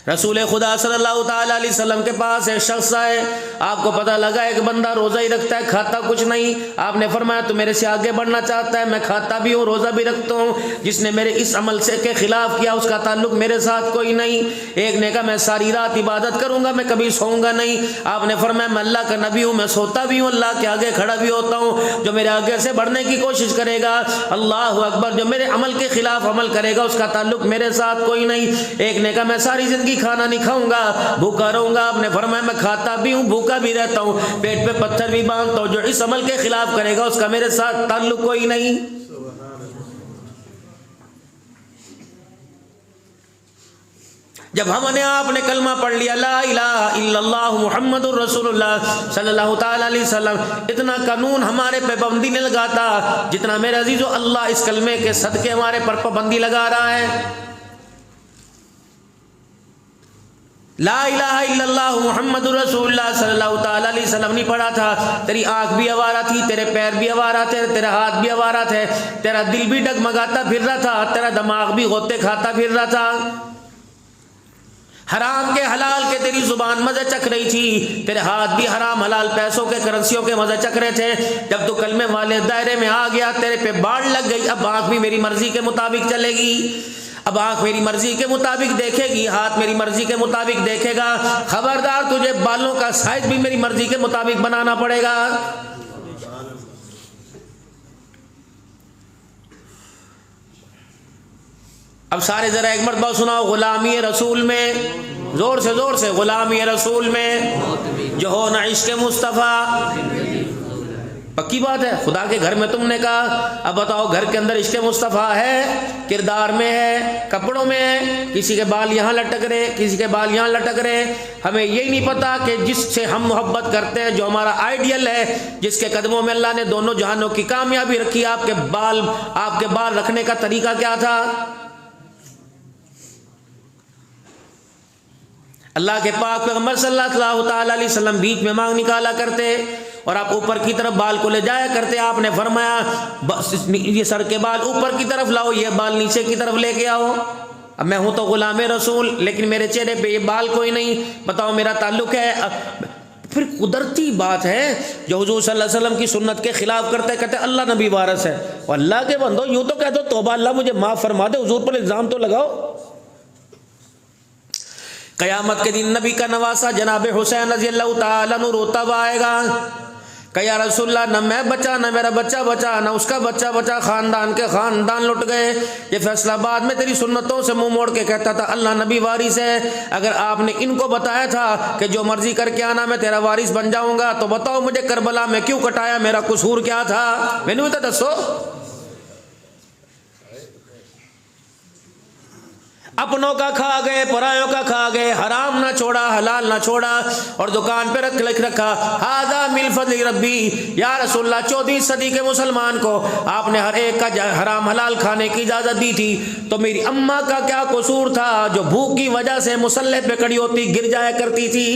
رسول خدا صلی اللہ تعالی علیہ وسلم کے پاس ایک شخص آئے، آپ کو پتہ لگا ایک بندہ روزہ ہی رکھتا ہے، کھاتا کچھ نہیں۔ آپ نے فرمایا تو میرے سے آگے بڑھنا چاہتا ہے، میں کھاتا بھی ہوں روزہ بھی رکھتا ہوں، جس نے میرے اس عمل سے کے خلاف کیا اس کا تعلق میرے ساتھ کوئی نہیں۔ ایک نے کہا میں ساری رات عبادت کروں گا، میں کبھی سوؤں گا نہیں۔ آپ نے فرمایا میں اللہ کا نبی ہوں، میں سوتا بھی ہوں، اللہ کے آگے کھڑا بھی ہوتا ہوں، جو میرے آگے سے بڑھنے کی کوشش کرے گا اللہ اکبر، جو میرے عمل کے خلاف عمل کرے گا اس کا تعلق میرے ساتھ کوئی نہیں۔ ایک نے کہا میں ساری زندگی کھانا نہیں کھاؤں گا، بھوکا رہوں گا۔ آپ نے فرمایا میں کھاتا بھی ہوں، بھوکا بھی رہتا ہوں، پیٹ پہ پتھر بھی باندھتا ہوں، جو اس عمل کے خلاف کرے گا اس کا میرے ساتھ تعلق کوئی نہیں۔ جب ہم نے آپ نے کلمہ پڑھ لیا لا الہ الا اللہ محمد الرسول اللہ صلی اللہ تعالی علیہ وسلم، اتنا قانون ہمارے پہ پابندی نہیں لگاتا جتنا میرے عزیزو اللہ اس کلمے کے صدقے ہمارے پر پابندی لگا رہا ہے۔ لا الہ الا اللہ محمد الرسول اللہ صلی اللہ تعالی علیہ وسلم نہیں پڑھا تھا، تیری آنکھ بھی آوارہ تھی، تیرے پیر بھی آوارہ تھے، تیرا ہاتھ بھی آوارہ تھے، تیرا دل بھی ڈگمگاتا پھر رہا تھا، تیرا دماغ بھی غوطے کھاتا پھر رہا تھا، حرام کے حلال کے تیری زبان مزے چکھ رہی تھی، تیرے ہاتھ بھی حرام حلال پیسوں کے کرنسیوں کے مزے چکھ رہے تھے۔ جب تو کلمے والے دائرے میں آ گیا تیرے پہ باڑ لگ گئی، اب آنکھ بھی میری مرضی کے مطابق چلے گی، اب آنکھ میری مرضی کے مطابق دیکھے گی، ہاتھ میری مرضی کے مطابق دیکھے گا، خبردار تجھے بالوں کا سائز بھی میری مرضی کے مطابق بنانا پڑے گا۔ اب سارے ذرا ایک مرتبہ سناؤ، غلامی رسول میں، زور سے غلامی رسول میں جو ہو نہ عشق مصطفیٰ۔ پکی بات ہے، خدا کے گھر میں تم نے کہا، اب بتاؤ گھر کے اندر عشق مصطفیٰ ہے، کردار میں ہے، کپڑوں میں ہے، کسی کے بال یہاں لٹک رہے، کسی کے بال یہاں لٹک رہے۔ ہمیں یہی نہیں پتا کہ جس سے ہم محبت کرتے ہیں، جو ہمارا آئیڈیل ہے، جس کے قدموں میں اللہ نے دونوں جہانوں کی کامیابی رکھی، آپ کے بال رکھنے کا طریقہ کیا تھا؟ اللہ کے پاک پیغمبر صلی اللہ تعالی علیہ وسلم بیچ میں مانگ نکالا کرتے اور آپ اوپر کی طرف بال کو لے جایا کرتے۔ آپ نے فرمایا یہ سر کے بال اوپر کی طرف لاؤ، یہ بال نیچے کی طرف لے کے آؤ۔ اب میں ہوں تو غلام رسول، لیکن میرے چہرے پہ یہ بال کوئی نہیں، بتاؤ میرا تعلق ہے؟ پھر قدرتی بات ہے جو حضور صلی اللہ علیہ وسلم کی سنت کے خلاف کرتے کہتے اللہ نبی وارث ہے، اور اللہ کے بندو یوں تو کہہ دو توبہ اللہ مجھے معاف فرما دے، حضور پر الزام تو لگاؤ۔ قیامت کے دن نبی کا نواسا جناب حسین رضی اللہ تعالیٰ عنہ روتا ہوا آئے گا کہ یا رسول اللہ نہ میں بچا نہ میرا بچہ بچا نہ اس کا بچہ بچا، خاندان کے خاندان لٹ گئے۔ یہ فیصلہ بعد میں تیری سنتوں سے منہ موڑ کے کہتا تھا اللہ نبی وارث ہے، اگر آپ نے ان کو بتایا تھا کہ جو مرضی کر کے آنا میں تیرا وارث بن جاؤں گا تو بتاؤ مجھے کربلا میں کیوں کٹایا، میرا قصور کیا تھا؟ میں نے بتا دسو، اپنوں کا کھا گئے پرایوں کا کھا گئے، حرام نہ چھوڑا حلال نہ چھوڑا، اور دکان پہ لکھ رکھا ھذا من فضل ربی۔ یا رسول اللہ 14ویں صدی کے مسلمان کو آپ نے ہر ایک کا حرام حلال کھانے کی اجازت دی تھی، تو میری اماں کا کیا قصور تھا جو بھوک کی وجہ سے مصلی پہ کڑی ہوتی گر جایا کرتی تھی؟